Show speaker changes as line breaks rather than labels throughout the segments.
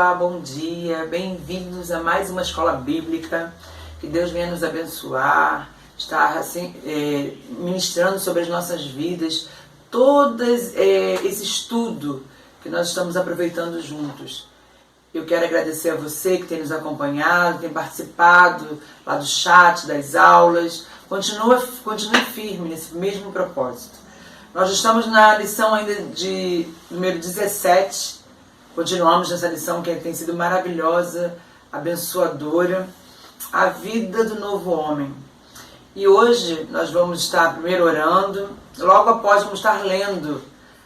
Olá, bom dia, bem-vindos a mais uma escola bíblica. Que Deus venha nos abençoar, estar assim, ministrando sobre as nossas vidas, todo esse estudo que nós estamos aproveitando juntos. Eu quero agradecer a você que tem nos acompanhado, tem participado lá do chat, das aulas. Continue firme nesse mesmo propósito. Nós estamos na lição ainda de número 17. Continuamos nessa lição que tem sido maravilhosa, abençoadora. A vida do novo homem. E hoje nós vamos estar primeiro orando, logo após vamos estar lendo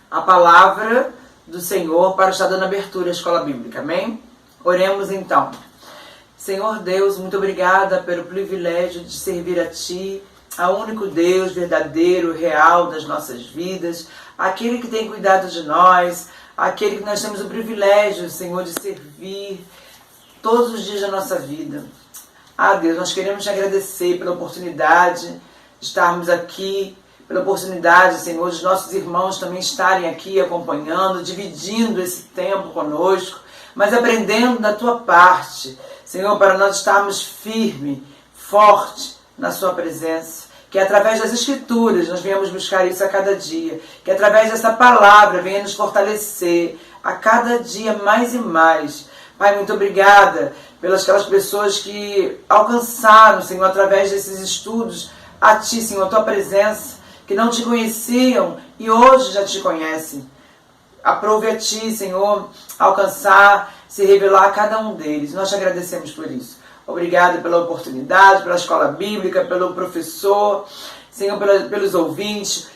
a palavra do Senhor para estar dando abertura à escola bíblica, amém? Oremos então. Senhor Deus, muito obrigada pelo privilégio de servir a Ti, ao único Deus verdadeiro, real das nossas vidas, aquele que tem cuidado de nós, aquele que nós temos o privilégio, Senhor, de servir todos os dias da nossa vida. Ah, Deus, nós queremos te agradecer pela oportunidade de estarmos aqui, pela oportunidade, Senhor, dos nossos irmãos também estarem aqui acompanhando, dividindo esse tempo conosco, mas aprendendo da Tua parte, Senhor, para nós estarmos firmes, fortes na Sua presença. Que através das Escrituras nós venhamos buscar isso a cada dia. Que através dessa palavra venha nos fortalecer a cada dia mais e mais. Pai, muito obrigada pelas aquelas pessoas que alcançaram, Senhor, através desses estudos, a Ti, Senhor, a Tua presença, que não Te conheciam e hoje já Te conhecem. Aprove a Ti, Senhor, alcançar, se revelar a cada um deles. Nós Te agradecemos por isso. Obrigado pela oportunidade, pela escola bíblica, pelo professor, Senhor, pelos ouvintes.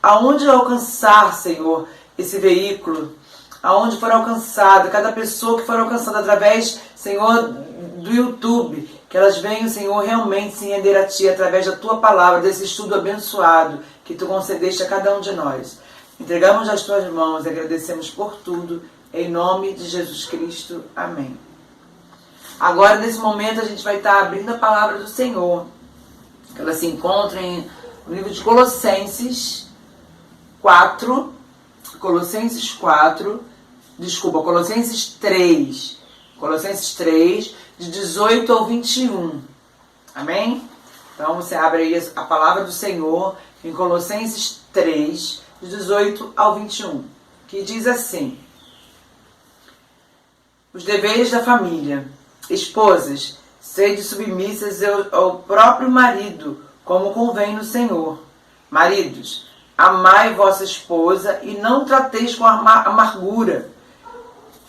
Aonde alcançar, Senhor, esse veículo, aonde for alcançado, cada pessoa que for alcançada através, Senhor, do YouTube, que elas venham, Senhor, realmente se render a Ti através da Tua palavra, desse estudo abençoado que Tu concedeste a cada um de nós. Entregamos as Tuas mãos e agradecemos por tudo, em nome de Jesus Cristo. Amém. Agora, nesse momento, a gente vai estar abrindo a palavra do Senhor, que ela se encontra no livro de Colossenses 3, de 18 ao 21. Amém? Então, você abre aí a palavra do Senhor em Colossenses 3, de 18 ao 21, que diz assim: os deveres da família. Esposas, sede submissas ao próprio marido, como convém no Senhor. Maridos, amai vossa esposa e não trateis com amargura.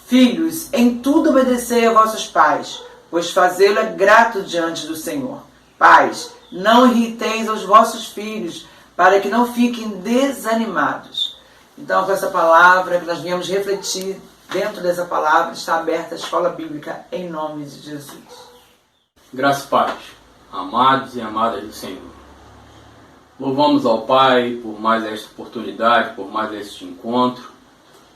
Filhos, em tudo obedecei a vossos pais, pois fazê-lo é grato diante do Senhor. Pais, não irriteis aos vossos filhos, para que não fiquem desanimados. Então, com essa palavra que nós viemos refletir, dentro dessa palavra está aberta a escola bíblica em nome de Jesus.
Graças e paz, amados e amadas do Senhor. Louvamos ao Pai por mais esta oportunidade, por mais este encontro.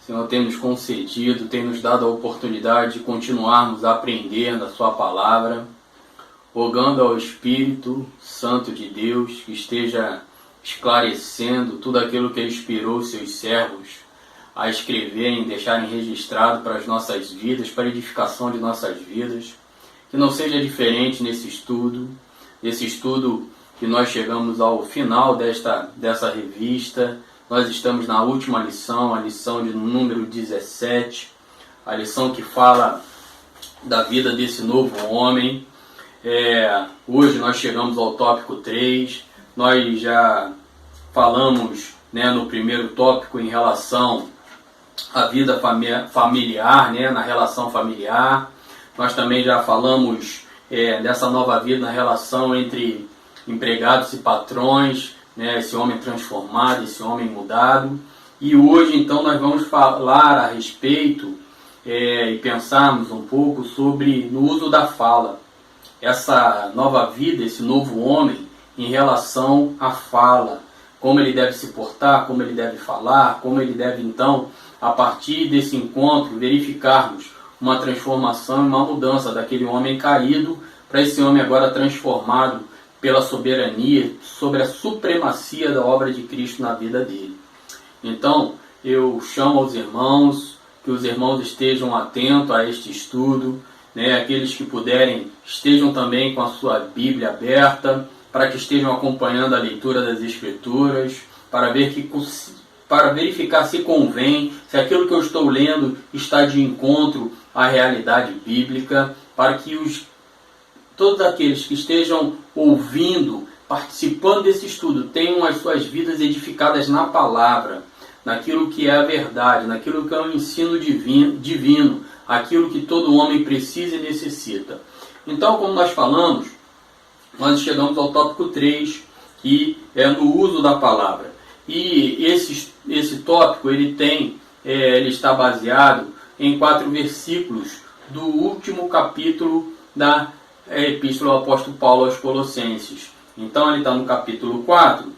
O Senhor tem nos concedido, tem nos dado a oportunidade de continuarmos a aprender da Sua palavra, rogando ao Espírito Santo de Deus que esteja esclarecendo tudo aquilo que inspirou os seus servos a escreverem, deixarem registrado para as nossas vidas, para a edificação de nossas vidas. Que não seja diferente nesse estudo que nós chegamos ao final dessa revista. Nós estamos na última lição, a lição de número 17, a lição que fala da vida desse novo homem. Hoje nós chegamos ao tópico 3, nós já falamos, no primeiro tópico em relação à vida familiar, na relação familiar. Nós também já falamos dessa nova vida na relação entre empregados e patrões, esse homem transformado, esse homem mudado. E hoje então nós vamos falar a respeito e pensarmos um pouco sobre no uso da fala. Essa nova vida, esse novo homem em relação à fala. Como ele deve se portar, como ele deve falar, como ele deve então, a partir desse encontro, verificarmos uma transformação e uma mudança daquele homem caído para esse homem agora transformado pela soberania, sobre a supremacia da obra de Cristo na vida dele. Então, eu chamo aos irmãos que os irmãos estejam atentos a este estudo, né? Aqueles que puderem estejam também com a sua Bíblia aberta, para que estejam acompanhando a leitura das Escrituras, para verificar se convém, se aquilo que eu estou lendo está de encontro à realidade bíblica, para que todos aqueles que estejam ouvindo, participando desse estudo, tenham as suas vidas edificadas na palavra, naquilo que é a verdade, naquilo que é o ensino divino, aquilo que todo homem precisa e necessita. Então, como nós falamos, nós chegamos ao tópico 3, que é no uso da palavra. E esse tópico ele está baseado em 4 versículos do último capítulo da Epístola do Apóstolo Paulo aos Colossenses. Então ele está no capítulo 4,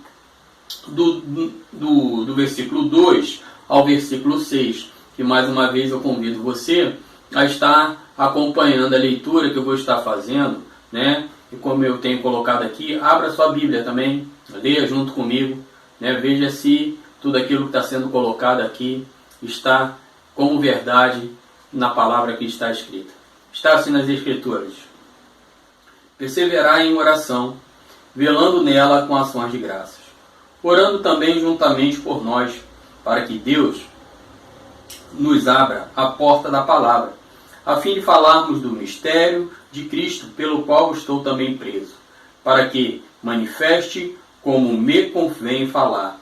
do versículo 2 ao versículo 6, que mais uma vez eu convido você a estar acompanhando a leitura que eu vou estar fazendo, né? E como eu tenho colocado aqui, abra sua Bíblia também, leia junto comigo, né? Veja se tudo aquilo que está sendo colocado aqui está como verdade na palavra que está escrita. Está assim nas Escrituras: perseverai em oração, velando nela com ações de graças, orando também juntamente por nós, para que Deus nos abra a porta da palavra, a fim de falarmos do mistério de Cristo, pelo qual estou também preso, para que manifeste como me convém falar.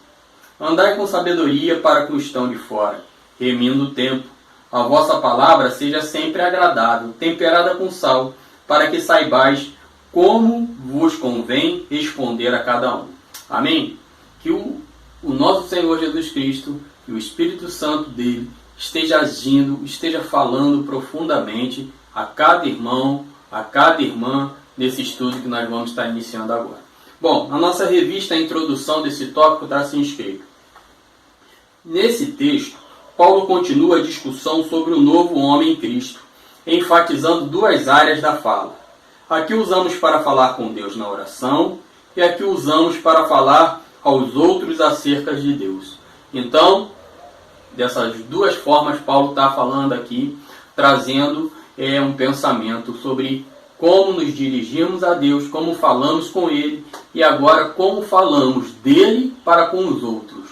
Andai com sabedoria para com os que estão de fora, remindo o tempo. A vossa palavra seja sempre agradável, temperada com sal, para que saibais como vos convém responder a cada um. Amém? Que o nosso Senhor Jesus Cristo e o Espírito Santo dele esteja agindo, esteja falando profundamente a cada irmão, a cada irmã, nesse estudo que nós vamos estar iniciando agora. Bom, a nossa revista, a introdução desse tópico está assim escrito. Nesse texto, Paulo continua a discussão sobre o novo homem em Cristo, enfatizando 2 áreas da fala. Aqui usamos para falar com Deus na oração e aqui usamos para falar aos outros acerca de Deus. Então, dessas 2 formas, Paulo está falando aqui, trazendo um pensamento sobre como nos dirigimos a Deus, como falamos com Ele e agora como falamos dele para com os outros.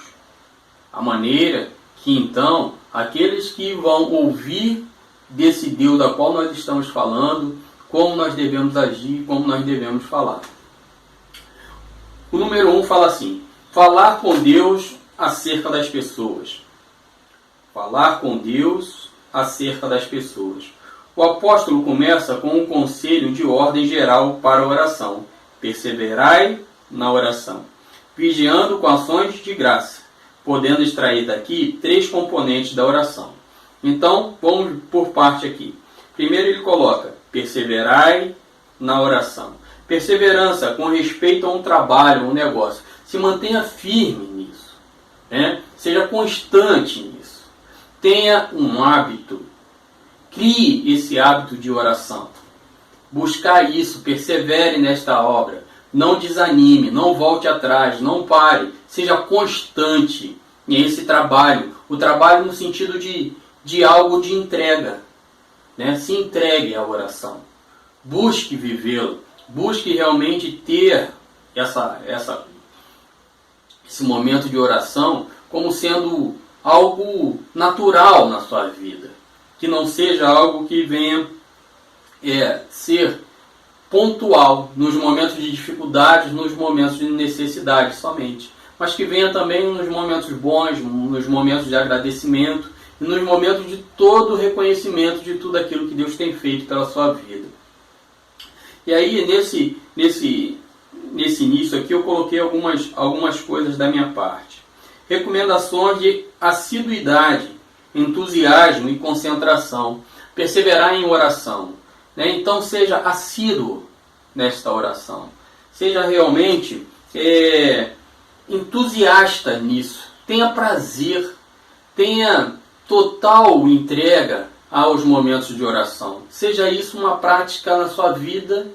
A maneira que então aqueles que vão ouvir desse Deus da qual nós estamos falando, como nós devemos agir, como nós devemos falar. O número 1 fala assim: falar com Deus acerca das pessoas. Falar com Deus acerca das pessoas. O apóstolo começa com um conselho de ordem geral para a oração. Perseverai na oração, vigiando com ações de graça, podendo extrair daqui 3 componentes da oração. Então, vamos por parte aqui. Primeiro ele coloca: perseverai na oração. Perseverança com respeito a um trabalho, a um negócio. Se mantenha firme nisso, né? Seja constante nisso. Tenha um hábito. Crie esse hábito de oração. Buscar isso, persevere nesta obra. Não desanime, não volte atrás, não pare. Seja constante nesse trabalho. O trabalho no sentido de algo de entrega, né? Se entregue à oração. Busque vivê-lo. Busque realmente ter esse momento de oração como sendo algo natural na sua vida. Que não seja algo que venha ser pontual nos momentos de dificuldades, nos momentos de necessidade somente. Mas que venha também nos momentos bons, nos momentos de agradecimento e nos momentos de todo reconhecimento de tudo aquilo que Deus tem feito pela sua vida. E aí, nesse início aqui, eu coloquei algumas coisas da minha parte. Recomendações de assiduidade, entusiasmo e concentração. Perseverar em oração, né? Então, seja assíduo nesta oração. Seja realmente entusiasta nisso. Tenha prazer. Tenha total entrega aos momentos de oração. Seja isso uma prática na sua vida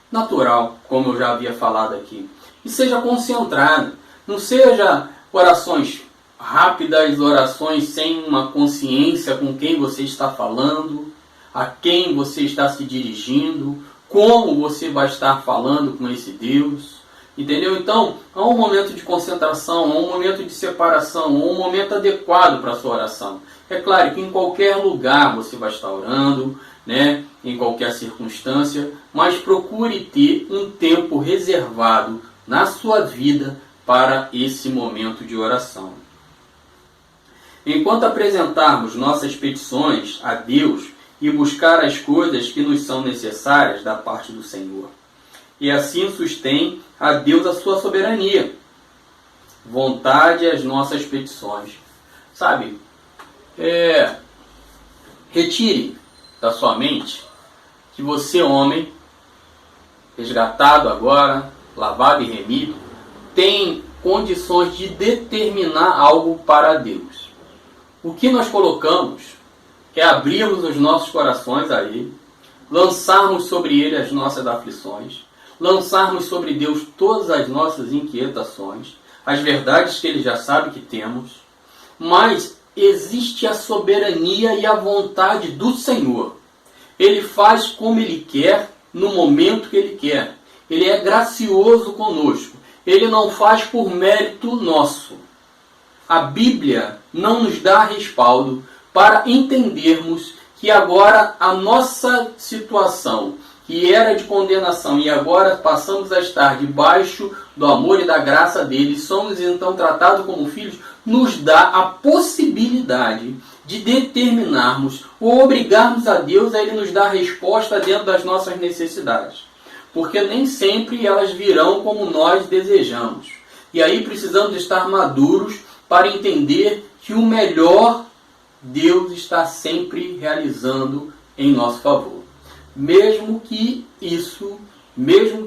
natural, como eu já havia falado aqui. E seja concentrado. Não seja orações rápidas orações sem uma consciência com quem você está falando, a quem você está se dirigindo, como você vai estar falando com esse Deus. Entendeu? Então, há um momento de concentração, há um momento de separação, há um momento adequado para a sua oração. É claro que em qualquer lugar você vai estar orando, né? Em qualquer circunstância, mas procure ter um tempo reservado na sua vida para esse momento de oração. Enquanto apresentarmos nossas petições a Deus e buscar as coisas que nos são necessárias da parte do Senhor, e assim sustém a Deus a sua soberania, vontade as nossas petições. Sabe, retire da sua mente que você, homem, resgatado agora, lavado e remido, tem condições de determinar algo para Deus. O que nós colocamos é abrirmos os nossos corações a Ele, lançarmos sobre Ele as nossas aflições, lançarmos sobre Deus todas as nossas inquietações, as verdades que Ele já sabe que temos, mas existe a soberania e a vontade do Senhor. Ele faz como Ele quer, no momento que Ele quer. Ele é gracioso conosco. Ele não faz por mérito nosso. A Bíblia não nos dá respaldo para entendermos que agora a nossa situação, que era de condenação e agora passamos a estar debaixo do amor e da graça dele, somos então tratados como filhos, nos dá a possibilidade de determinarmos ou obrigarmos a Deus a Ele nos dar resposta dentro das nossas necessidades. Porque nem sempre elas virão como nós desejamos. E aí precisamos estar maduros para entender que o melhor Deus está sempre realizando em nosso favor. Mesmo que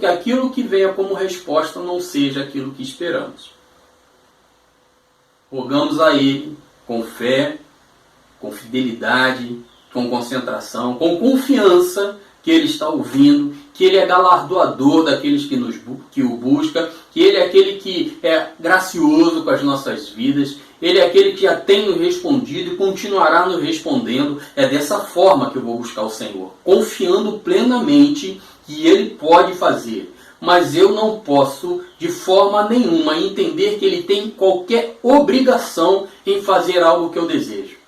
aquilo que venha como resposta não seja aquilo que esperamos. Rogamos a Ele com fé, com fidelidade, com concentração, com confiança que Ele está ouvindo, que Ele é galardoador daqueles que o buscam, que Ele é aquele que é gracioso com as nossas vidas, Ele é aquele que já tem nos respondido e continuará nos respondendo. É dessa forma que eu vou buscar o Senhor, confiando plenamente que Ele pode fazer. Mas eu não posso, de forma nenhuma, entender que Ele tem qualquer obrigação em fazer algo que eu desejo.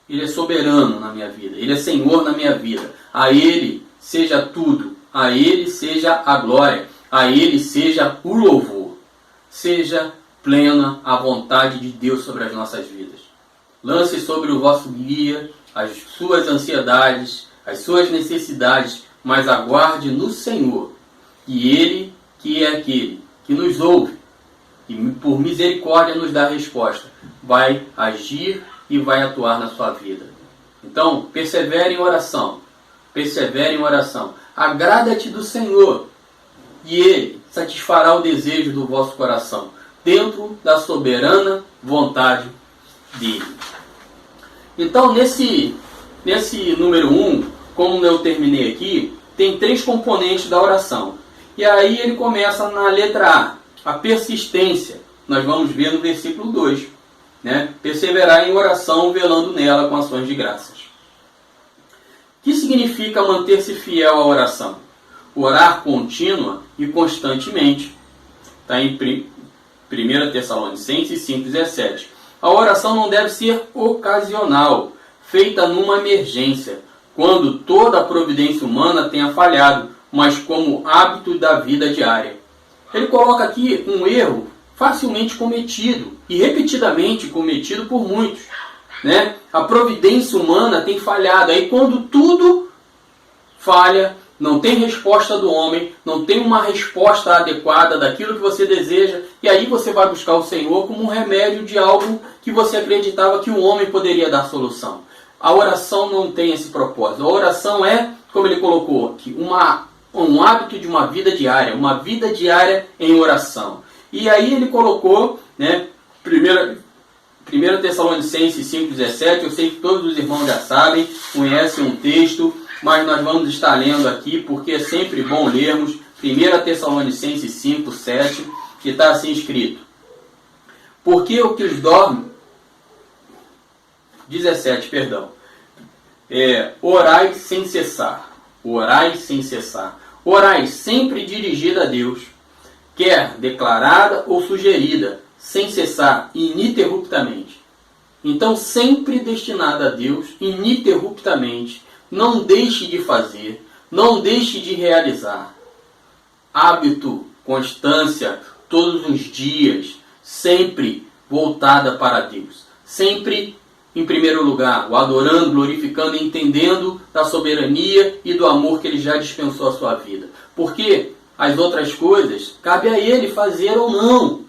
Ele é soberano na minha vida, Ele é Senhor na minha vida. A Ele seja tudo, a Ele seja a glória, a Ele seja o louvor. Seja plena a vontade de Deus sobre as nossas vidas. Lance sobre o vosso guia as suas ansiedades, as suas necessidades, mas aguarde no Senhor, que Ele, que é aquele que nos ouve e por misericórdia nos dá resposta, vai agir e vai atuar na sua vida. Então, persevere em oração. Persevere em oração. Agrada-te do Senhor e Ele satisfará o desejo do vosso coração, dentro da soberana vontade dele. Então, nesse número 1, como eu terminei aqui, tem 3 componentes da oração. E aí ele começa na letra A persistência. Nós vamos ver no versículo 2. Né? Perseverar em oração, velando nela com ações de graças. O que significa manter-se fiel à oração? Orar contínua e constantemente. Está em 1 Tessalonicenses 5,17. A oração não deve ser ocasional, feita numa emergência, quando toda a providência humana tenha falhado, mas como hábito da vida diária. Ele coloca aqui um erro facilmente cometido e repetidamente cometido por muitos. Né? A providência humana tem falhado. Aí quando tudo falha, não tem resposta do homem, não tem uma resposta adequada daquilo que você deseja, e aí você vai buscar o Senhor como um remédio de algo que você acreditava que o homem poderia dar solução. A oração não tem esse propósito. A oração é, como ele colocou aqui, um hábito de uma vida diária em oração. E aí ele colocou, né, 1 Tessalonicenses 5,17, eu sei que todos os irmãos já sabem, conhecem um texto, mas nós vamos estar lendo aqui, porque é sempre bom lermos 1 Tessalonicenses 5,7, que está assim escrito: Porque o que os dorme... 17, perdão. Orai sem cessar. Orai sem cessar. Orai sempre dirigida a Deus, quer declarada ou sugerida, sem cessar, ininterruptamente. Então, sempre destinada a Deus, ininterruptamente. Não deixe de fazer, não deixe de realizar. Hábito, constância, todos os dias, sempre voltada para Deus. Sempre, em primeiro lugar, o adorando, glorificando, entendendo da soberania e do amor que Ele já dispensou à sua vida. Porque as outras coisas, cabe a Ele fazer ou não.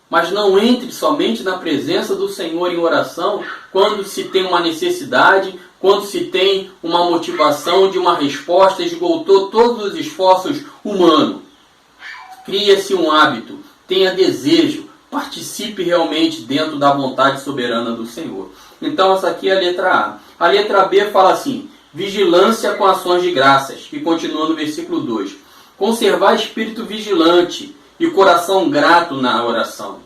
Mas não entre somente na presença do Senhor em oração quando se tem uma necessidade, quando se tem uma motivação de uma resposta, esgotou todos os esforços humanos. Cria-se um hábito, tenha desejo, participe realmente dentro da vontade soberana do Senhor. Então essa aqui é a letra A. A letra B fala assim, vigilância com ações de graças, que continua no versículo 2. Conservar espírito vigilante e coração grato na oração.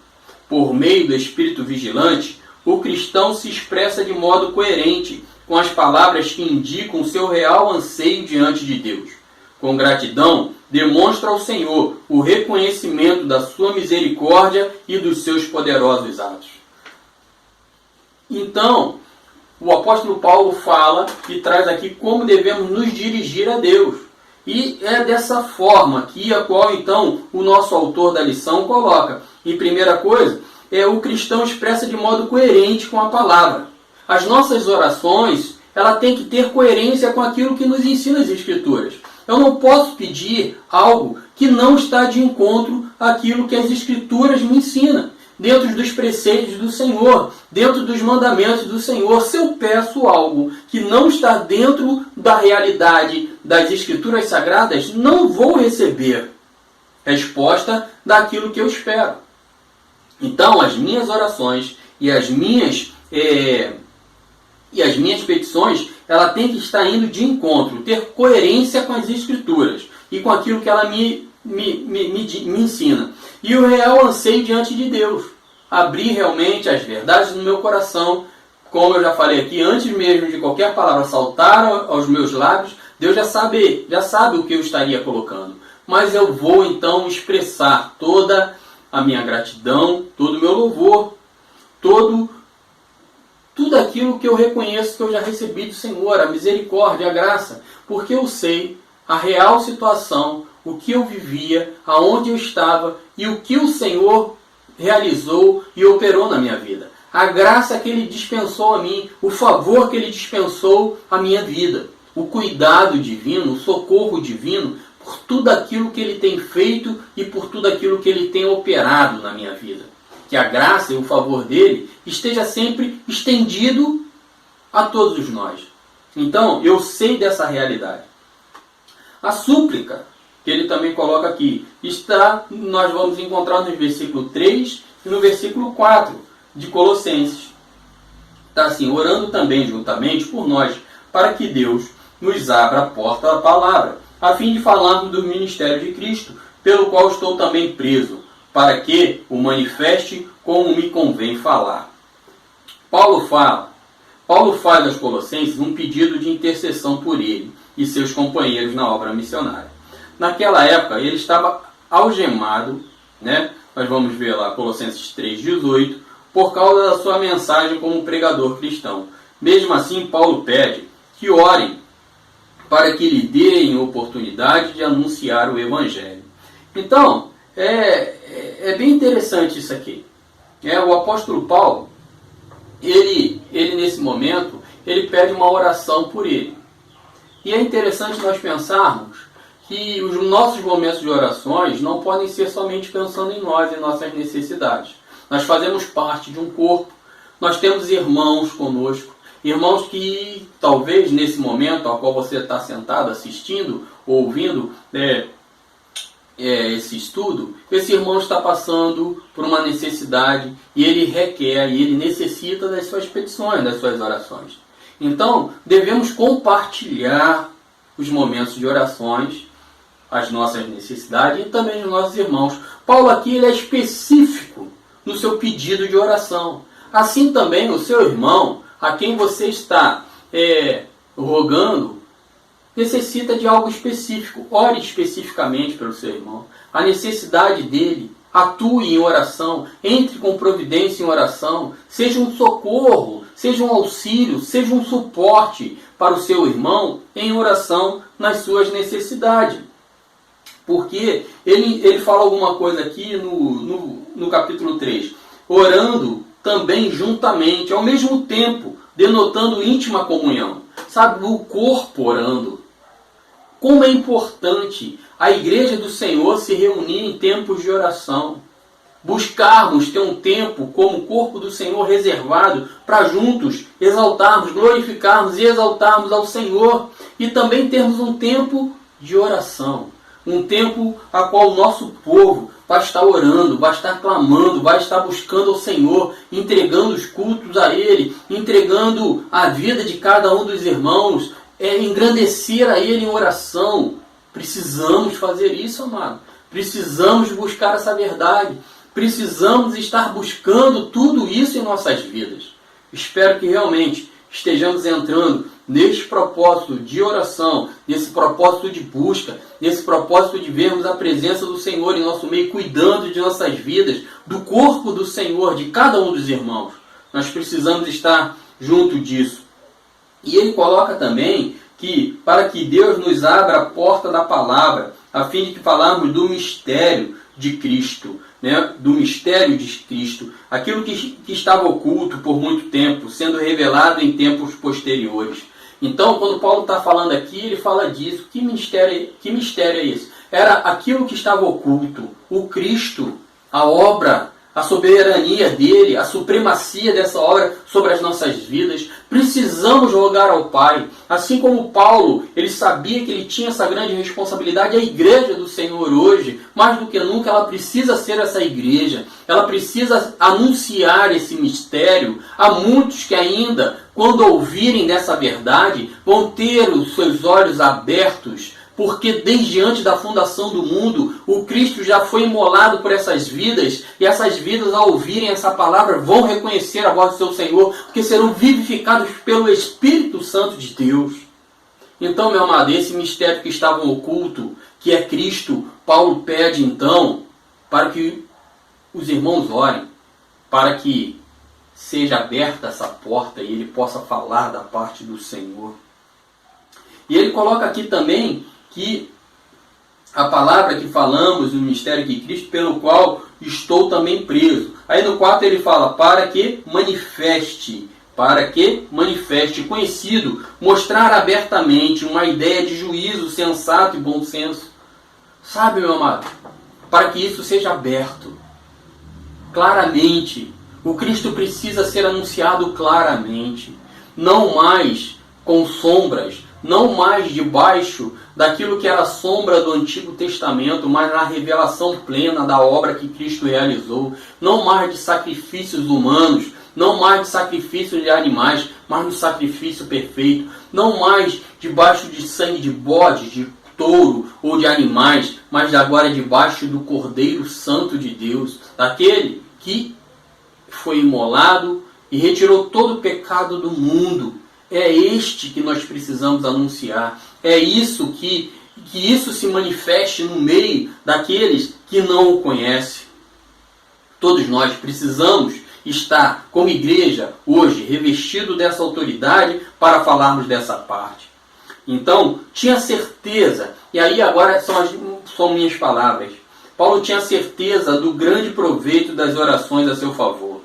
Por meio do espírito vigilante, o cristão se expressa de modo coerente com as palavras que indicam o seu real anseio diante de Deus. Com gratidão, demonstra ao Senhor o reconhecimento da sua misericórdia e dos seus poderosos atos. Então, o apóstolo Paulo fala e traz aqui como devemos nos dirigir a Deus. E é dessa forma que a qual, então, o nosso autor da lição coloca. Em primeira coisa, o cristão expressa de modo coerente com a palavra. As nossas orações, ela tem que ter coerência com aquilo que nos ensina as Escrituras. Eu não posso pedir algo que não está de encontro àquilo que as Escrituras me ensinam, dentro dos preceitos do Senhor, dentro dos mandamentos do Senhor. Se eu peço algo que não está dentro da realidade das Escrituras Sagradas, não vou receber resposta daquilo que eu espero. Então, as minhas orações e as minhas petições, ela tem que estar indo de encontro, ter coerência com as Escrituras e com aquilo que ela me ensina. E o real anseio diante de Deus. Abrir realmente as verdades no meu coração, como eu já falei aqui, antes mesmo de qualquer palavra saltar aos meus lábios, Deus já sabe o que eu estaria colocando. Mas eu vou então expressar toda a minha gratidão, todo o meu louvor, tudo aquilo que eu reconheço que eu já recebi do Senhor, a misericórdia, a graça, porque eu sei a real situação, o que eu vivia, aonde eu estava e o que o Senhor realizou e operou na minha vida. A graça que Ele dispensou a mim, o favor que Ele dispensou à minha vida, o cuidado divino, o socorro divino, por tudo aquilo que Ele tem feito e por tudo aquilo que Ele tem operado na minha vida. Que a graça e o favor dele esteja sempre estendido a todos nós. Então, eu sei dessa realidade. A súplica, que ele também coloca aqui, nós vamos encontrar no versículo 3 e no versículo 4 de Colossenses. Está assim, orando também juntamente por nós, para que Deus nos abra a porta da palavra, a fim de falarmos do ministério de Cristo, pelo qual estou também preso, para que o manifeste como me convém falar. Paulo faz aos Colossenses um pedido de intercessão por ele e seus companheiros na obra missionária. Naquela época, ele estava algemado, né? Nós vamos ver lá Colossenses 3,18, por causa da sua mensagem como pregador cristão. Mesmo assim, Paulo pede que orem para que lhe deem oportunidade de anunciar o Evangelho. Então, é bem interessante isso aqui. O apóstolo Paulo, ele nesse momento, ele pede uma oração por ele. E é interessante nós pensarmos que os nossos momentos de orações não podem ser somente pensando em nós, em nossas necessidades. Nós fazemos parte de um corpo, nós temos irmãos conosco, irmãos que talvez nesse momento ao qual você está sentado assistindo, ouvindo esse estudo, esse irmão está passando por uma necessidade e ele requer, e ele necessita das suas petições, das suas orações. Então, devemos compartilhar os momentos de orações, as nossas necessidades e também os nossos irmãos. Paulo aqui ele é específico no seu pedido de oração. Assim também o seu irmão, a quem você está rogando, necessita de algo específico. Ore especificamente pelo seu irmão. A necessidade dele, atue em oração, entre com providência em oração, seja um socorro, seja um auxílio, seja um suporte para o seu irmão em oração nas suas necessidades. Porque ele fala alguma coisa aqui no capítulo 3. Orando também juntamente, ao mesmo tempo, denotando íntima comunhão. Sabe, o corpo orando. Como é importante a igreja do Senhor se reunir em tempos de oração. Buscarmos ter um tempo como corpo do Senhor reservado para juntos exaltarmos, glorificarmos e exaltarmos ao Senhor. E também termos um tempo de oração. Um tempo a qual o nosso povo vai estar orando, vai estar clamando, vai estar buscando ao Senhor, entregando os cultos a Ele, entregando a vida de cada um dos irmãos, engrandecer a Ele em oração. Precisamos fazer isso, amado. Precisamos buscar essa verdade. Precisamos estar buscando tudo isso em nossas vidas. Espero que realmente estejamos entrando neste propósito de oração, nesse propósito de busca, nesse propósito de vermos a presença do Senhor em nosso meio, cuidando de nossas vidas, do corpo do Senhor, de cada um dos irmãos. Nós precisamos estar junto disso. E ele coloca também que, para que Deus nos abra a porta da palavra, a fim de que falarmos do mistério de Cristo, né? Do mistério de Cristo, aquilo que estava oculto por muito tempo, sendo revelado em tempos posteriores. Então, quando Paulo está falando aqui, ele fala disso. Que mistério é esse? Era aquilo que estava oculto, o Cristo, a obra, a soberania dele, a supremacia dessa obra sobre as nossas vidas. Precisamos rogar ao Pai. Assim como Paulo, ele sabia que ele tinha essa grande responsabilidade, a igreja do Senhor hoje, mais do que nunca, ela precisa ser essa igreja. Ela precisa anunciar esse mistério a muitos que ainda, quando ouvirem dessa verdade, vão ter os seus olhos abertos, porque desde antes da fundação do mundo, o Cristo já foi imolado por essas vidas, e essas vidas, ao ouvirem essa palavra, vão reconhecer a voz do seu Senhor, porque serão vivificados pelo Espírito Santo de Deus. Então, meu amado, esse mistério que estava oculto, que é Cristo, Paulo pede então, para que os irmãos orem, para que seja aberta essa porta e ele possa falar da parte do Senhor. E ele coloca aqui também que a palavra que falamos, o mistério de Cristo, pelo qual estou também preso. Aí no 4 ele fala, para que manifeste, conhecido, mostrar abertamente uma ideia de juízo sensato e bom senso. Sabe, meu amado, para que isso seja aberto, claramente. O Cristo precisa ser anunciado claramente, não mais com sombras, não mais debaixo daquilo que era a sombra do Antigo Testamento, mas na revelação plena da obra que Cristo realizou, não mais de sacrifícios humanos, não mais de sacrifícios de animais, mas no sacrifício perfeito, não mais debaixo de sangue de bode, de touro ou de animais, mas agora debaixo do Cordeiro Santo de Deus, daquele que foi imolado e retirou todo o pecado do mundo. É este que nós precisamos anunciar. É isso que isso se manifeste no meio daqueles que não o conhecem. Todos nós precisamos estar como igreja hoje revestido dessa autoridade para falarmos dessa parte. Então, tinha certeza, e aí agora são minhas palavras, Paulo tinha certeza do grande proveito das orações a seu favor.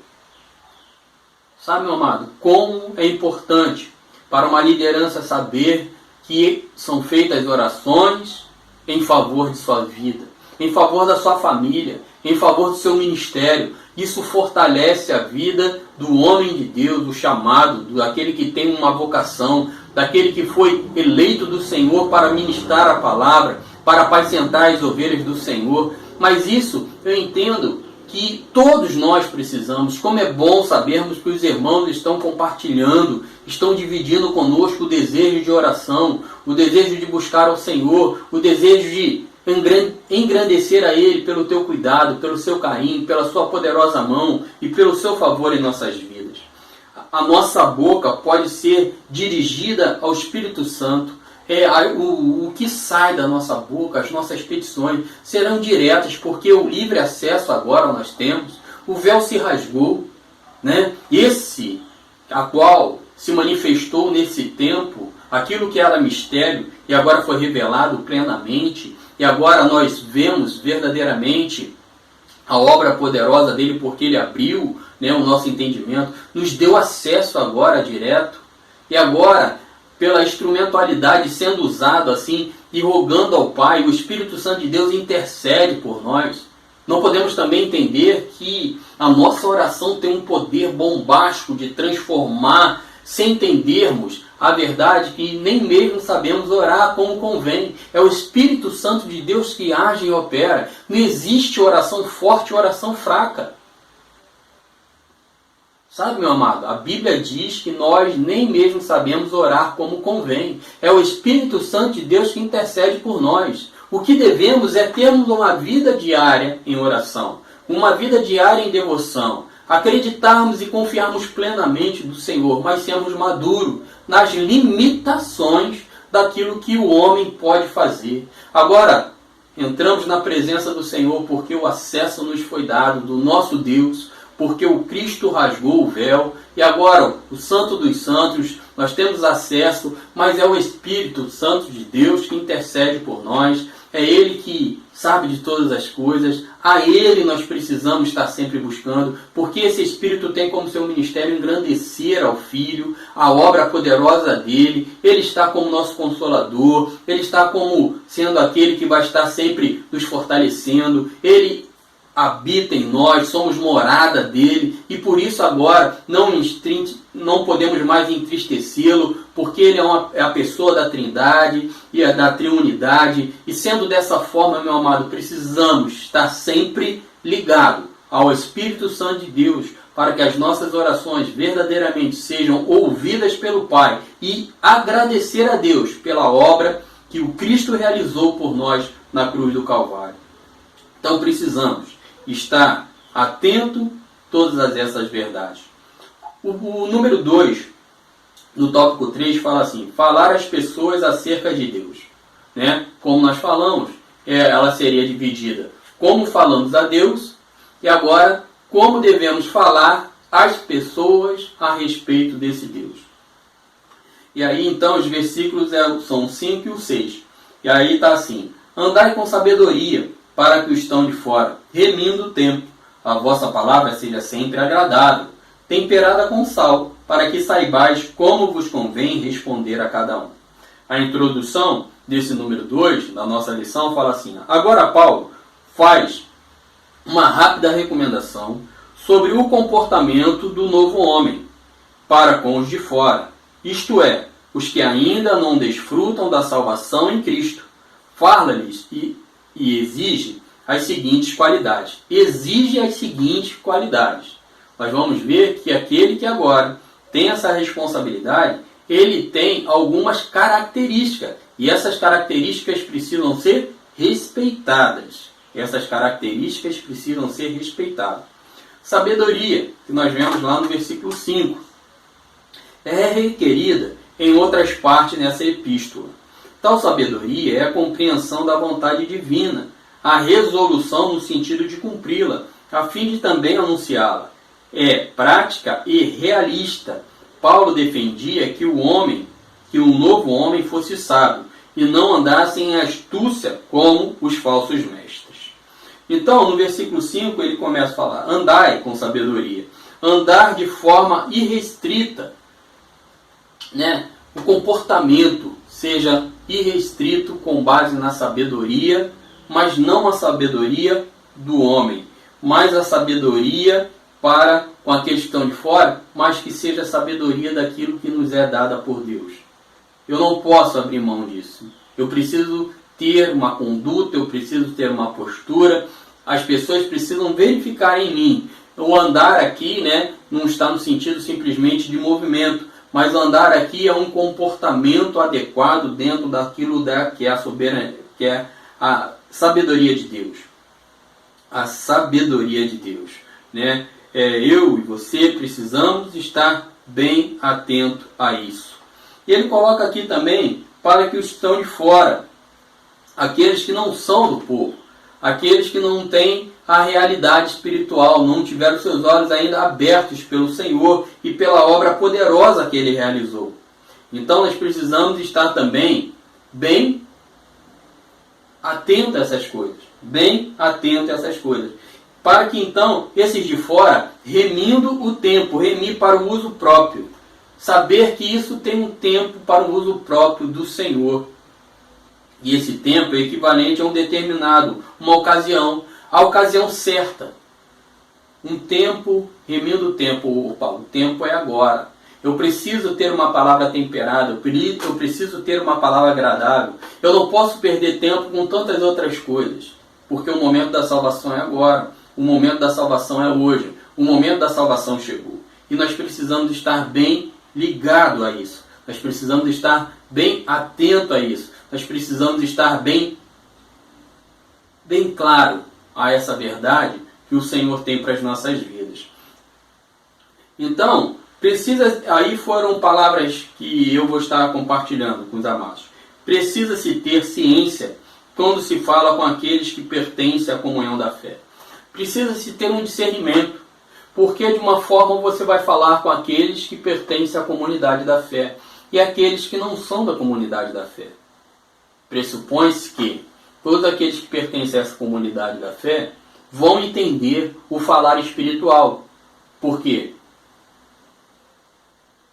Sabe, meu amado, como é importante para uma liderança saber que são feitas orações em favor de sua vida, em favor da sua família, em favor do seu ministério. Isso fortalece a vida do homem de Deus, do chamado, daquele que tem uma vocação, daquele que foi eleito do Senhor para ministrar a palavra, para apacentar as ovelhas do Senhor. Mas isso eu entendo que todos nós precisamos. Como é bom sabermos que os irmãos estão compartilhando, estão dividindo conosco o desejo de oração, o desejo de buscar ao Senhor, o desejo de engrandecer a Ele pelo teu cuidado, pelo seu carinho, pela sua poderosa mão e pelo seu favor em nossas vidas. A nossa boca pode ser dirigida ao Espírito Santo. O que sai da nossa boca, as nossas petições, serão diretas, porque o livre acesso agora nós temos. O véu se rasgou, né? Esse, a qual se manifestou nesse tempo, aquilo que era mistério, e agora foi revelado plenamente, e agora nós vemos verdadeiramente a obra poderosa dele, porque ele abriu, né, o nosso entendimento, nos deu acesso agora direto, e agora, pela instrumentalidade sendo usado assim, e rogando ao Pai, o Espírito Santo de Deus intercede por nós. Não podemos também entender que a nossa oração tem um poder bombástico de transformar, sem entendermos a verdade, que nem mesmo sabemos orar como convém. É o Espírito Santo de Deus que age e opera. Não existe oração forte e oração fraca. Sabe, meu amado, a Bíblia diz que nós nem mesmo sabemos orar como convém. É o Espírito Santo de Deus que intercede por nós. O que devemos é termos uma vida diária em oração, uma vida diária em devoção, acreditarmos e confiarmos plenamente do Senhor, mas sermos maduros nas limitações daquilo que o homem pode fazer. Agora, entramos na presença do Senhor porque o acesso nos foi dado do nosso Deus, porque o Cristo rasgou o véu, e agora o Santo dos Santos, nós temos acesso, mas é o Espírito Santo de Deus que intercede por nós, é Ele que sabe de todas as coisas, a Ele nós precisamos estar sempre buscando, porque esse Espírito tem como seu ministério engrandecer ao Filho, a obra poderosa dele. Ele está como nosso Consolador, Ele está como sendo aquele que vai estar sempre nos fortalecendo, Ele habita em nós, somos morada dele, e por isso agora não podemos mais entristecê-lo, porque ele é a pessoa da Trindade e da Triunidade, e sendo dessa forma, meu amado, precisamos estar sempre ligados ao Espírito Santo de Deus, para que as nossas orações verdadeiramente sejam ouvidas pelo Pai, e agradecer a Deus pela obra que o Cristo realizou por nós na cruz do Calvário. Então precisamos estar atento a todas essas verdades. O número 2, no tópico 3, fala assim: falar às pessoas acerca de Deus. Né? Como nós falamos, ela seria dividida como falamos a Deus, e agora como devemos falar às pessoas a respeito desse Deus. E aí então os versículos são o 5 e o 6. E aí está assim: andai com sabedoria para que o estão de fora, remindo o tempo. A vossa palavra seja sempre agradável, temperada com sal, para que saibais como vos convém responder a cada um. A introdução desse número 2, da nossa lição, fala assim: agora Paulo faz uma rápida recomendação sobre o comportamento do novo homem para com os de fora, isto é, os que ainda não desfrutam da salvação em Cristo. Fala-lhes e exige as seguintes qualidades. Exige as seguintes qualidades. Nós vamos ver que aquele que agora tem essa responsabilidade, ele tem algumas características. E essas características precisam ser respeitadas. Essas características precisam ser respeitadas. Sabedoria, que nós vemos lá no versículo 5, é requerida em outras partes nessa epístola. Tal sabedoria é a compreensão da vontade divina, a resolução no sentido de cumpri-la, a fim de também anunciá-la. É prática e realista. Paulo defendia que o novo homem fosse sábio, e não andasse em astúcia como os falsos mestres. Então, no versículo 5, ele começa a falar: andai com sabedoria, andar de forma irrestrita, né? O comportamento seja irrestrito com base na sabedoria, mas não a sabedoria do homem, mas a sabedoria para com aqueles que estão de fora, mas que seja a sabedoria daquilo que nos é dada por Deus. Eu não posso abrir mão disso. Eu preciso ter uma conduta, eu preciso ter uma postura. As pessoas precisam verificar em mim. O andar aqui, né, não está no sentido simplesmente de movimento, mas o andar aqui é um comportamento adequado dentro daquilo que é a soberania, que é a sabedoria de Deus. A sabedoria de Deus, né? Eu e você precisamos estar bem atento a isso. E ele coloca aqui também para que os que estão de fora, aqueles que não são do povo, aqueles que não têm a realidade espiritual, não tiveram seus olhos ainda abertos pelo Senhor e pela obra poderosa que Ele realizou. Então nós precisamos estar também bem atento a essas coisas, bem atento a essas coisas, para que então esses de fora, remindo o tempo, remir para o uso próprio, saber que isso tem um tempo para o uso próprio do Senhor. E esse tempo é equivalente a um determinado, uma ocasião, a ocasião certa. Um tempo, remindo o tempo, Paulo, o tempo é agora. Eu preciso ter uma palavra temperada, eu preciso ter uma palavra agradável. Eu não posso perder tempo com tantas outras coisas, porque o momento da salvação é agora, o momento da salvação é hoje, o momento da salvação chegou. E nós precisamos estar bem ligado a isso. Nós precisamos estar bem atento a isso. Nós precisamos estar bem claro a essa verdade que o Senhor tem para as nossas vidas. Então, aí foram palavras que eu vou estar compartilhando com os amados. Precisa-se ter ciência quando se fala com aqueles que pertencem à comunhão da fé. Precisa-se ter um discernimento, porque de uma forma você vai falar com aqueles que pertencem à comunidade da fé e aqueles que não são da comunidade da fé. Pressupõe-se que todos aqueles que pertencem a essa comunidade da fé vão entender o falar espiritual. Por quê?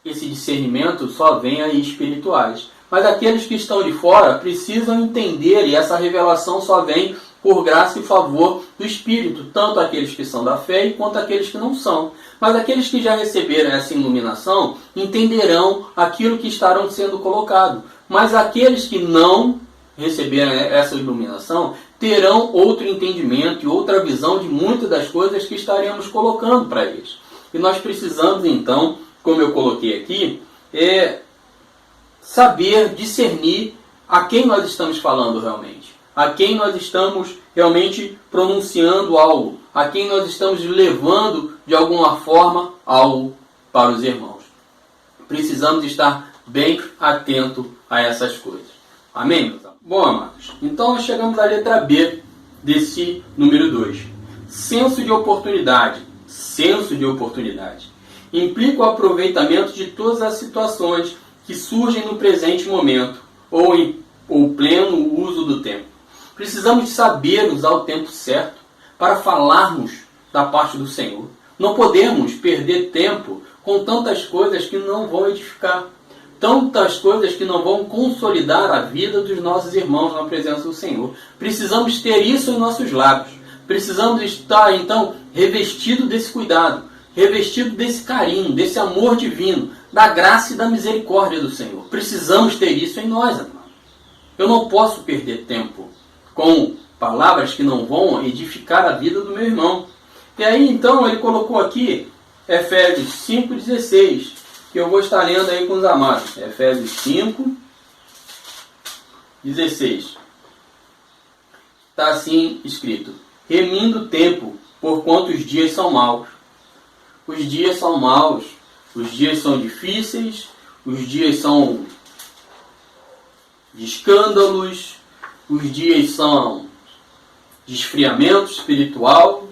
Esse discernimento só vem aí espirituais. Mas aqueles que estão de fora precisam entender, e essa revelação só vem por graça e favor do Espírito, tanto aqueles que são da fé quanto aqueles que não são. Mas aqueles que já receberam essa iluminação entenderão aquilo que estarão sendo colocado. Mas aqueles que não receberam essa iluminação terão outro entendimento e outra visão de muitas das coisas que estaremos colocando para eles. E nós precisamos então, como eu coloquei aqui, saber discernir a quem nós estamos falando realmente, a quem nós estamos realmente pronunciando algo, a quem nós estamos levando de alguma forma algo para os irmãos. Precisamos estar bem atento a essas coisas. Amém, meus amados? Bom, amados, então nós chegamos à letra B desse número 2. Senso de oportunidade. Senso de oportunidade. Implica o aproveitamento de todas as situações que surgem no presente momento, ou pleno uso do tempo. Precisamos saber usar o tempo certo para falarmos da parte do Senhor. Não podemos perder tempo com tantas coisas que não vão edificar, tantas coisas que não vão consolidar a vida dos nossos irmãos na presença do Senhor. Precisamos ter isso em nossos lábios. Precisamos estar, então, revestido desse cuidado, revestido desse carinho, desse amor divino, da graça e da misericórdia do Senhor. Precisamos ter isso em nós, amados. Eu não posso perder tempo com palavras que não vão edificar a vida do meu irmão. E aí, então, ele colocou aqui Efésios 5,16, que eu vou estar lendo aí com os amados. Efésios 5,16. Está assim escrito: remindo o tempo, porquanto os dias são maus. Os dias são maus, os dias são difíceis, os dias são de escândalos, os dias são de esfriamento espiritual,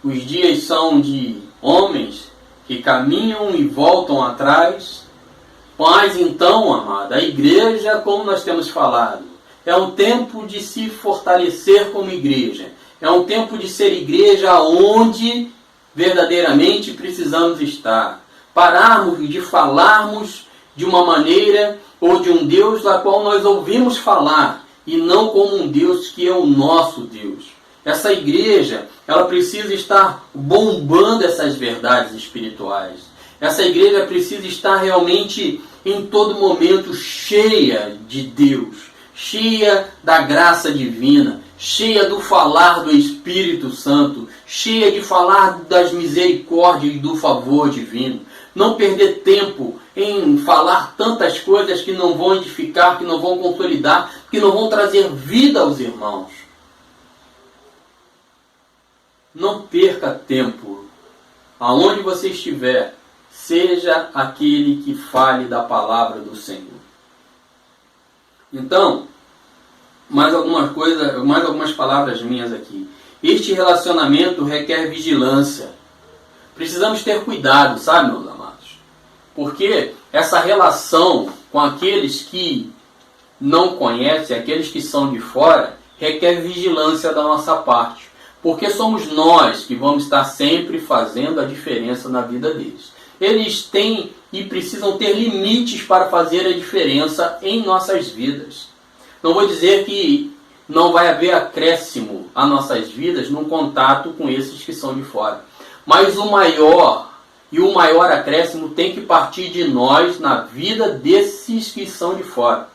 os dias são de homens que caminham e voltam atrás. Mas então, amada, a igreja, como nós temos falado, é um tempo de se fortalecer como igreja. É um tempo de ser igreja onde verdadeiramente precisamos estar. Pararmos de falarmos de uma maneira ou de um Deus da qual nós ouvimos falar, e não como um Deus que é o nosso Deus. Essa igreja, ela precisa estar bombando essas verdades espirituais. Essa igreja precisa estar realmente em todo momento cheia de Deus, cheia da graça divina, cheia do falar do Espírito Santo, cheia de falar das misericórdias e do favor divino. Não perder tempo em falar tantas coisas que não vão edificar, que não vão consolidar, que não vão trazer vida aos irmãos. Não perca tempo. Aonde você estiver, seja aquele que fale da palavra do Senhor. Então, mais algumas palavras minhas aqui. Este relacionamento requer vigilância. Precisamos ter cuidado, sabe, meus amados? Porque essa relação com aqueles que não conhecem, aqueles que são de fora, requer vigilância da nossa parte. Porque somos nós que vamos estar sempre fazendo a diferença na vida deles. Eles têm e precisam ter limites para fazer a diferença em nossas vidas. Não vou dizer que não vai haver acréscimo a nossas vidas no contato com esses que são de fora. Mas o maior acréscimo tem que partir de nós na vida desses que são de fora.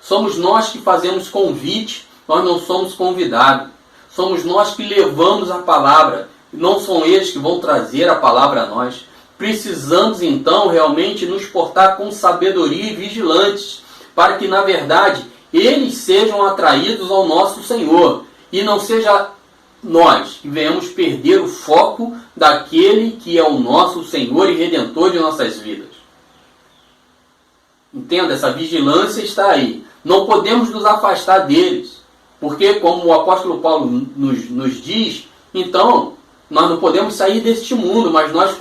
Somos nós que fazemos convite, nós não somos convidados. Somos nós que levamos a palavra, não são eles que vão trazer a palavra a nós. Precisamos então realmente nos portar com sabedoria e vigilantes, para que na verdade eles sejam atraídos ao nosso Senhor, e não seja nós que venhamos perder o foco daquele que é o nosso Senhor e Redentor de nossas vidas. Entenda, essa vigilância está aí. Não podemos nos afastar deles, porque como o apóstolo Paulo nos diz, então nós não podemos sair deste mundo, mas nós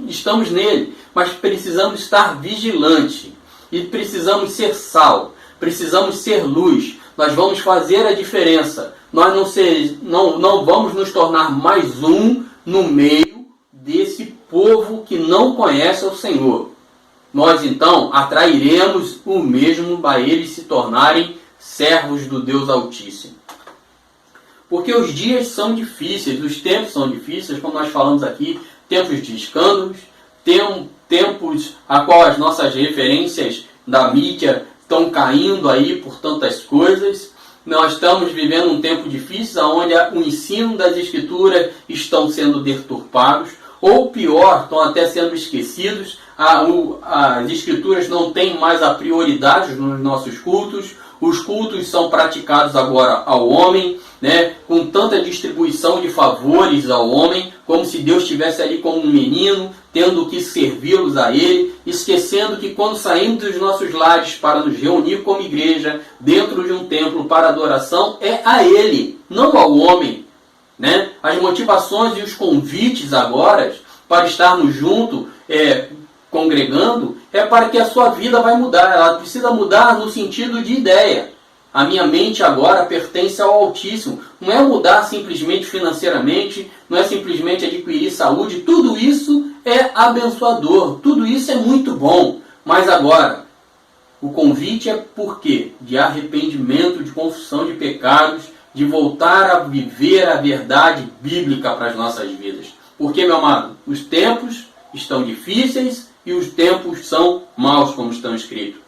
estamos nele. Mas precisamos estar vigilantes e precisamos ser sal. Precisamos ser luz. Nós vamos fazer a diferença. Nós não vamos nos tornar mais um no meio desse povo que não conhece o Senhor. Nós então atrairemos o mesmo para eles se tornarem servos do Deus Altíssimo. Porque os dias são difíceis, os tempos são difíceis, como nós falamos aqui, tempos de escândalos, tempos a qual as nossas referências da mídia estão caindo aí por tantas coisas. Nós estamos vivendo um tempo difícil, onde o ensino das Escrituras estão sendo deturpados, ou pior, estão até sendo esquecidos. As Escrituras não têm mais a prioridade nos nossos cultos. Os cultos são praticados agora ao homem, né, com tanta distribuição de favores ao homem, como se Deus estivesse ali como um menino, tendo que servi-los a Ele, esquecendo que quando saímos dos nossos lares para nos reunir como igreja, dentro de um templo para adoração, é a Ele, não ao homem. Né? As motivações e os convites agora para estarmos juntos, congregando, é para que a sua vida vai mudar. Ela precisa mudar no sentido de ideia. A minha mente agora pertence ao Altíssimo. Não é mudar simplesmente financeiramente, não é simplesmente adquirir saúde. Tudo isso é abençoador, tudo isso é muito bom. Mas agora, o convite é por quê? De arrependimento, de confissão de pecados, de voltar a viver a verdade bíblica para as nossas vidas. Porque, meu amado, os tempos estão difíceis e os tempos são maus, como estão escritos.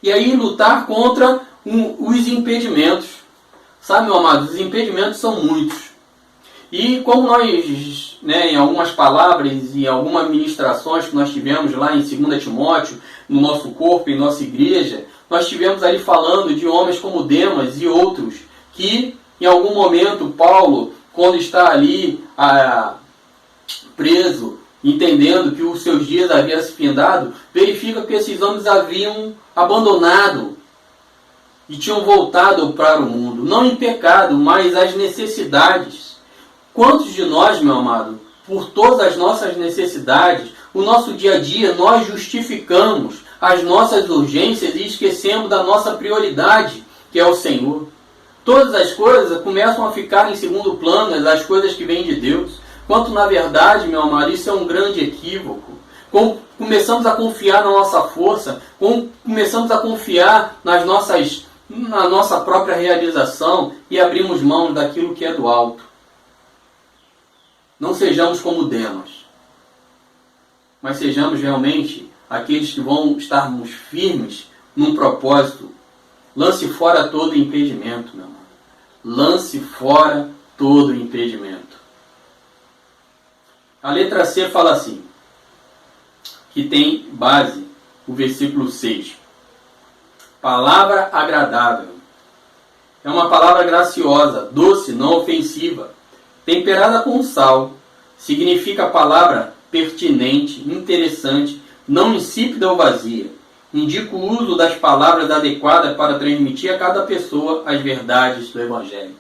E aí lutar contra os impedimentos. Sabe, meu amado, os impedimentos são muitos. E como nós, em algumas palavras e algumas ministrações que nós tivemos lá em 2 Timóteo, no nosso corpo, em nossa igreja, nós tivemos ali falando de homens como Demas e outros, que em algum momento Paulo, quando está ali preso, entendendo que os seus dias haviam se findado, verifica que esses homens haviam abandonado e tinham voltado para o mundo, não em pecado, mas às necessidades. Quantos de nós, meu amado, por todas as nossas necessidades, o nosso dia a dia, nós justificamos as nossas urgências e esquecemos da nossa prioridade, que é o Senhor. Todas as coisas começam a ficar em segundo plano, as coisas que vêm de Deus. Quanto na verdade, meu amado, isso é um grande equívoco. Começamos a confiar na nossa força, começamos a confiar na nossa própria realização e abrimos mão daquilo que é do alto. Não sejamos como Demas, mas sejamos realmente aqueles que vão estarmos firmes num propósito. Lance fora todo impedimento, meu amado. Lance fora todo impedimento. A letra C fala assim, que tem base o versículo 6. Palavra agradável é uma palavra graciosa, doce, não ofensiva, temperada com sal. Significa a palavra pertinente, interessante, não insípida ou vazia. Indica o uso das palavras adequadas para transmitir a cada pessoa as verdades do Evangelho.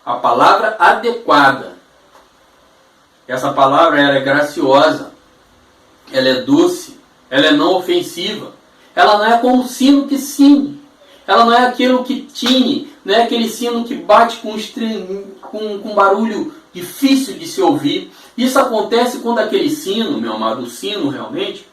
A palavra adequada. Essa palavra ela é graciosa, ela é doce, ela é não ofensiva. Ela não é como um sino que cine. Ela não é aquilo que tine, não é aquele sino que bate com barulho difícil de se ouvir. Isso acontece quando aquele sino, meu amado, o sino realmente,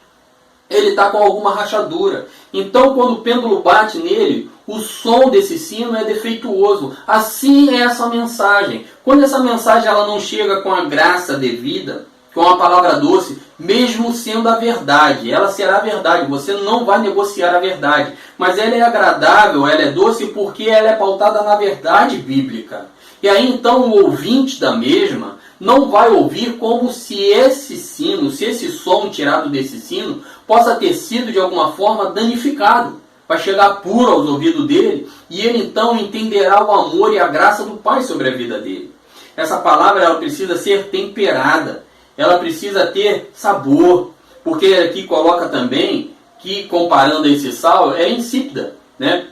ele está com alguma rachadura. Então, quando o pêndulo bate nele, o som desse sino é defeituoso. Assim é essa mensagem. Quando essa mensagem ela não chega com a graça devida, com a palavra doce, mesmo sendo a verdade, ela será a verdade. Você não vai negociar a verdade. Mas ela é agradável, ela é doce porque ela é pautada na verdade bíblica. E aí então o ouvinte da mesma não vai ouvir como se esse sino, se esse som tirado desse sino, possa ter sido de alguma forma danificado. Vai chegar puro aos ouvidos dele e ele então entenderá o amor e a graça do Pai sobre a vida dele. Essa palavra ela precisa ser temperada, ela precisa ter sabor, porque aqui coloca também que, comparando esse sal, é insípida, né?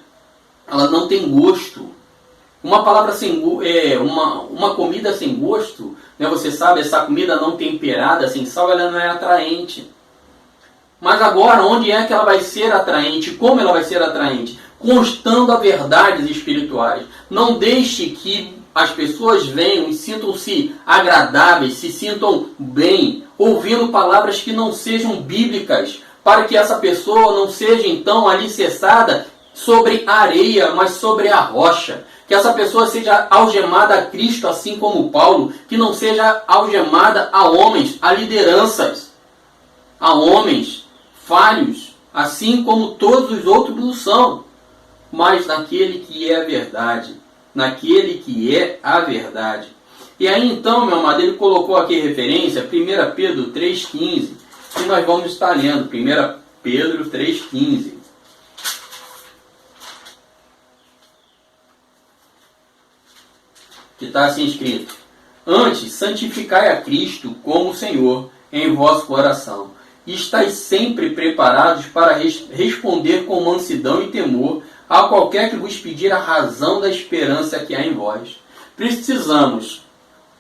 Ela não tem gosto. Uma palavra sem uma comida sem gosto, né? Você sabe, essa comida não temperada, sem sal, ela não é atraente. Mas agora, onde é que ela vai ser atraente? Como ela vai ser atraente? Constando a verdades espirituais. Não deixe que as pessoas venham e sintam-se agradáveis, se sintam bem, ouvindo palavras que não sejam bíblicas, para que essa pessoa não seja então alicerçada sobre a areia, mas sobre a rocha. Que essa pessoa seja algemada a Cristo, assim como Paulo, que não seja algemada a homens, a lideranças, a homens falhos, assim como todos os outros o são, mas naquele que é a verdade, naquele que é a verdade. E aí então, meu amado, ele colocou aqui referência, 1 Pedro 3,15, que nós vamos estar lendo, 1 Pedro 3,15. Que está assim escrito: antes, santificai a Cristo como Senhor em vosso coração, e estáis sempre preparados para responder com mansidão e temor a qualquer que vos pedir a razão da esperança que há em vós. Precisamos,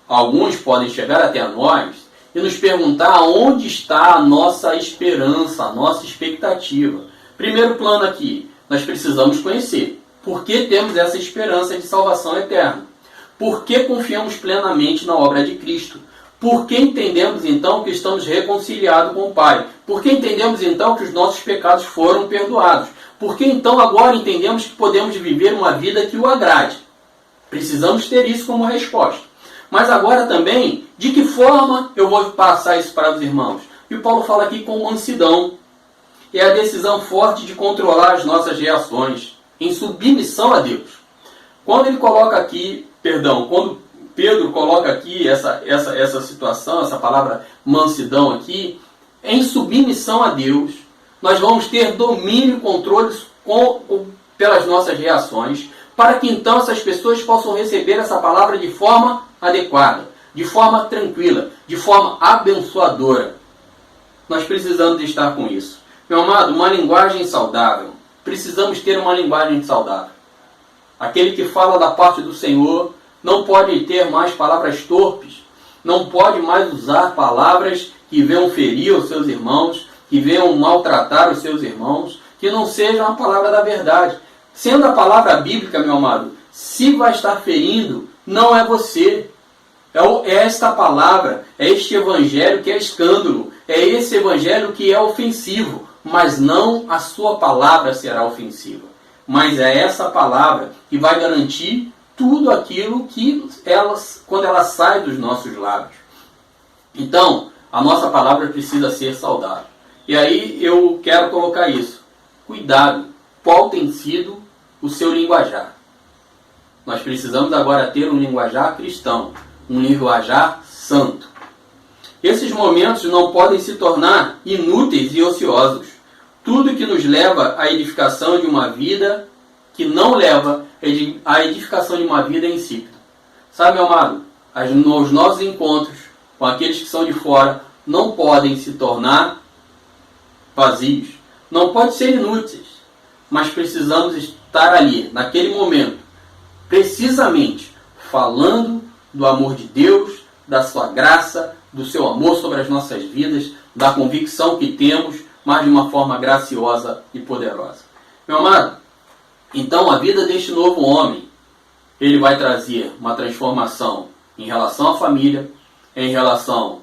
alguns podem chegar até nós e nos perguntar onde está a nossa esperança, a nossa expectativa. Primeiro plano aqui, nós precisamos conhecer por que temos essa esperança de salvação eterna. Por que confiamos plenamente na obra de Cristo? Por que entendemos então que estamos reconciliados com o Pai? Por que entendemos então que os nossos pecados foram perdoados? Por que então agora entendemos que podemos viver uma vida que o agrade? Precisamos ter isso como resposta. Mas agora também, de que forma eu vou passar isso para os irmãos? E o Paulo fala aqui com mansidão. É a decisão forte de controlar as nossas reações, em submissão a Deus. Quando ele coloca aqui, quando Pedro coloca aqui essa situação, essa palavra mansidão aqui, em submissão a Deus, nós vamos ter domínio e controle pelas nossas reações, para que então essas pessoas possam receber essa palavra de forma adequada, de forma tranquila, de forma abençoadora. Nós precisamos estar com isso. Meu amado, uma linguagem saudável. Precisamos ter uma linguagem saudável. Aquele que fala da parte do Senhor não pode ter mais palavras torpes, não pode mais usar palavras que venham ferir os seus irmãos, que venham maltratar os seus irmãos, que não sejam a palavra da verdade. Sendo a palavra bíblica, meu amado, se vai estar ferindo, não é você. É esta palavra, é este evangelho que é escândalo, é esse evangelho que é ofensivo, mas não a sua palavra será ofensiva. Mas é essa palavra que vai garantir tudo aquilo que quando ela sai dos nossos lábios. Então, a nossa palavra precisa ser saudável. E aí eu quero colocar isso. Cuidado, qual tem sido o seu linguajar? Nós precisamos agora ter um linguajar cristão, um linguajar santo. Esses momentos não podem se tornar inúteis e ociosos. Tudo que nos leva à edificação de uma vida que não leva a edificação de uma vida é insípida. Sabe, meu amado, os nossos encontros com aqueles que são de fora não podem se tornar vazios, não podem ser inúteis, mas precisamos estar ali, naquele momento, precisamente falando do amor de Deus, da sua graça, do seu amor sobre as nossas vidas, da convicção que temos, mas de uma forma graciosa e poderosa. Meu amado, então a vida deste novo homem, ele vai trazer uma transformação em relação à família, em relação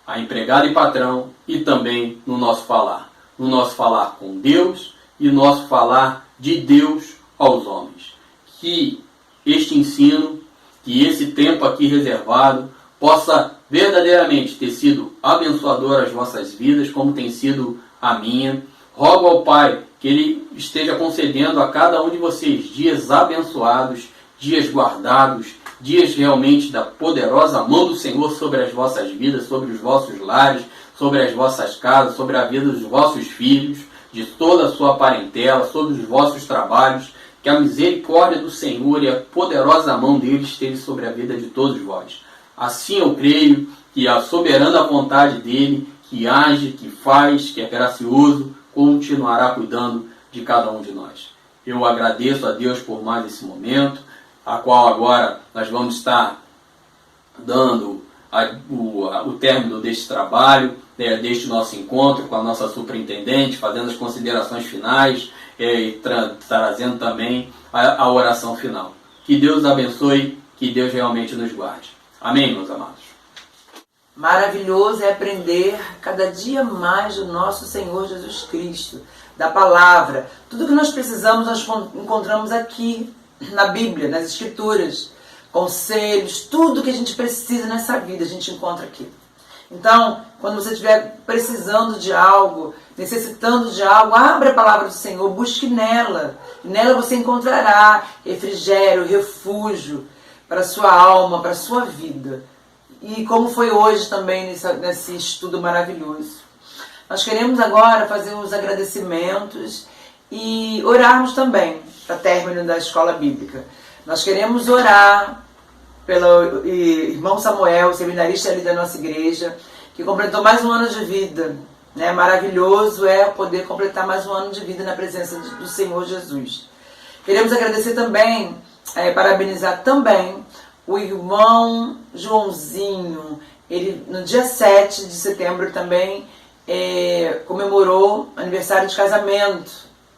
a empregado e patrão e também no nosso falar. No nosso falar com Deus e no nosso falar de Deus aos homens. Que este ensino, que esse tempo aqui reservado, possa verdadeiramente ter sido abençoador às vossas vidas, como tem sido a minha. Rogo ao Pai que Ele esteja concedendo a cada um de vocês dias abençoados, dias guardados, dias realmente da poderosa mão do Senhor sobre as vossas vidas, sobre os vossos lares, sobre as vossas casas, sobre a vida dos vossos filhos, de toda a sua parentela, sobre os vossos trabalhos, que a misericórdia do Senhor e a poderosa mão dele esteja sobre a vida de todos vós. Assim eu creio que a soberana vontade dele, que age, que faz, que é gracioso, continuará cuidando de cada um de nós. Eu agradeço a Deus por mais esse momento, a qual agora nós vamos estar dando o término deste trabalho, deste nosso encontro com a nossa superintendente, fazendo as considerações finais e trazendo também a oração final. Que Deus abençoe, que Deus realmente nos guarde. Amém, meus amados?
Maravilhoso é aprender cada dia mais do nosso Senhor Jesus Cristo, da palavra. Tudo que nós precisamos nós encontramos aqui na Bíblia, nas Escrituras. Conselhos, tudo que a gente precisa nessa vida a gente encontra aqui. Então, quando você estiver precisando de algo, necessitando de algo, abra a palavra do Senhor, busque nela. Nela você encontrará refrigério, refúgio para a sua alma, para a sua vida. E como foi hoje também nesse estudo maravilhoso. Nós queremos agora fazer uns agradecimentos e orarmos também para o término da escola bíblica. Nós queremos orar pelo irmão Samuel, seminarista ali da nossa igreja, que completou mais um ano de vida. Né? Maravilhoso é poder completar mais um ano de vida na presença do Senhor Jesus. Queremos agradecer também, parabenizar também o irmão Joãozinho. Ele, no dia 7 de setembro, também comemorou aniversário de casamento.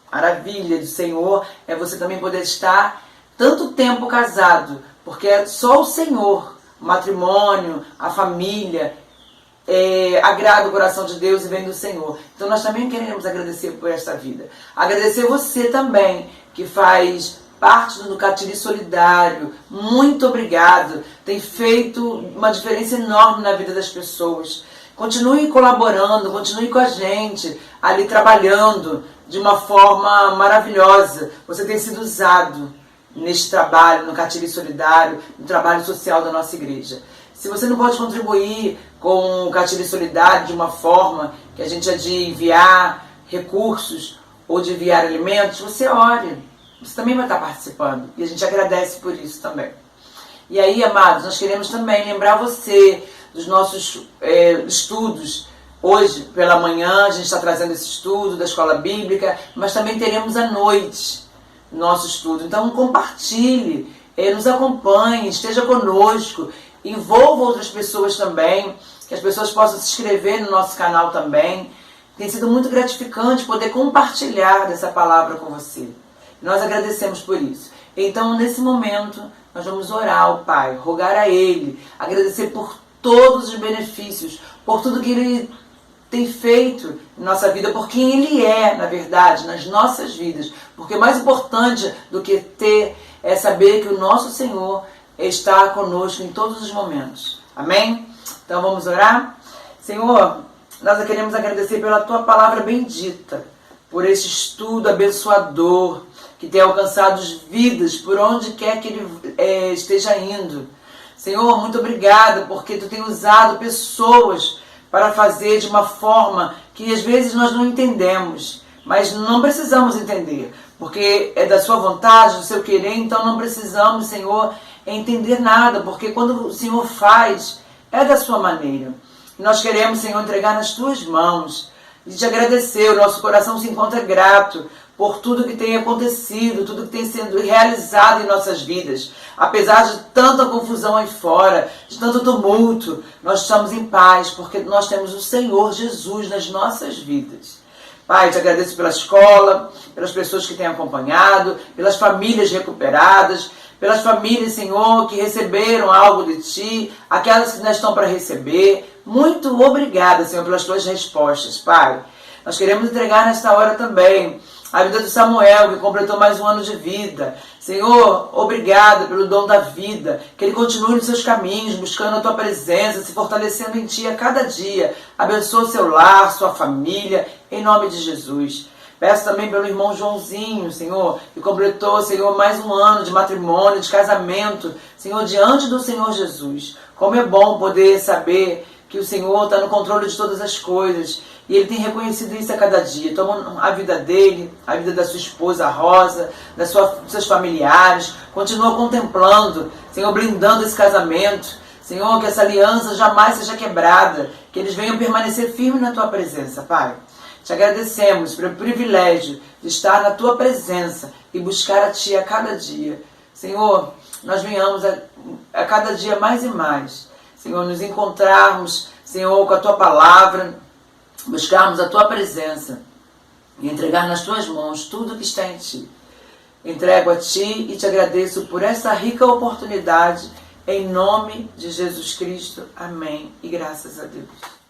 Maravilha do Senhor é você também poder estar tanto tempo casado, porque é só o Senhor, o matrimônio, a família, agrada o coração de Deus e vem do Senhor. Então nós também queremos agradecer por esta vida. Agradecer você também, que faz parte do Catiri Solidário. Muito obrigado. Tem feito uma diferença enorme na vida das pessoas. Continue colaborando, continue com a gente, ali trabalhando de uma forma maravilhosa. Você tem sido usado neste trabalho, no Catiri Solidário, no trabalho social da nossa igreja. Se você não pode contribuir com o Catiri Solidário de uma forma que a gente é de enviar recursos ou de enviar alimentos, você ore. Você também vai estar participando. E a gente agradece por isso também. E aí, amados, nós queremos também lembrar você dos nossos estudos. Hoje, pela manhã, a gente está trazendo esse estudo da escola bíblica, mas também teremos à noite nosso estudo. Então compartilhe, nos acompanhe, esteja conosco, envolva outras pessoas também, que as pessoas possam se inscrever no nosso canal também. Tem sido muito gratificante poder compartilhar dessa palavra com você. Nós agradecemos por isso. Então, nesse momento, nós vamos orar ao Pai, rogar a Ele, agradecer por todos os benefícios, por tudo que Ele tem feito em nossa vida, por quem Ele é, na verdade, nas nossas vidas. Porque o mais importante do que ter é saber que o nosso Senhor está conosco em todos os momentos. Amém? Então vamos orar? Senhor, nós queremos agradecer pela Tua palavra bendita, por esse estudo abençoador, que tem alcançado vidas por onde quer que ele esteja indo. Senhor, muito obrigada, porque Tu tem usado pessoas para fazer de uma forma que às vezes nós não entendemos, mas não precisamos entender, porque é da sua vontade, do seu querer, então não precisamos, Senhor, entender nada, porque quando o Senhor faz, é da sua maneira. E nós queremos, Senhor, entregar nas tuas mãos e te agradecer. O nosso coração se encontra grato por tudo que tem acontecido, tudo que tem sido realizado em nossas vidas. Apesar de tanta confusão aí fora, de tanto tumulto, nós estamos em paz, porque nós temos o Senhor Jesus nas nossas vidas. Pai, te agradeço pela escola, pelas pessoas que têm acompanhado, pelas famílias recuperadas, pelas famílias, Senhor, que receberam algo de Ti, aquelas que ainda estão para receber. Muito obrigada, Senhor, pelas Tuas respostas, Pai. Nós queremos entregar nesta hora também a vida do Samuel, que completou mais um ano de vida. Senhor, obrigada pelo dom da vida, que ele continue nos seus caminhos, buscando a Tua presença, se fortalecendo em Ti a cada dia. Abençoa seu lar, sua família, em nome de Jesus. Peço também pelo irmão Joãozinho, Senhor, que completou, Senhor, mais um ano de matrimônio, de casamento, Senhor, diante do Senhor Jesus. Como é bom poder saber que o Senhor está no controle de todas as coisas. E ele tem reconhecido isso a cada dia. Toma a vida dele, a vida da sua esposa, a Rosa, dos seus familiares. Continua contemplando, Senhor, blindando esse casamento. Senhor, que essa aliança jamais seja quebrada. Que eles venham permanecer firmes na Tua presença, Pai. Te agradecemos pelo privilégio de estar na Tua presença e buscar a Ti a cada dia. Senhor, nós venhamos a cada dia mais e mais. Senhor, nos encontrarmos, Senhor, com a Tua palavra, buscarmos a Tua presença e entregar nas Tuas mãos tudo que está em Ti. Entrego a Ti e Te agradeço por essa rica oportunidade, em nome de Jesus Cristo. Amém. E graças a Deus.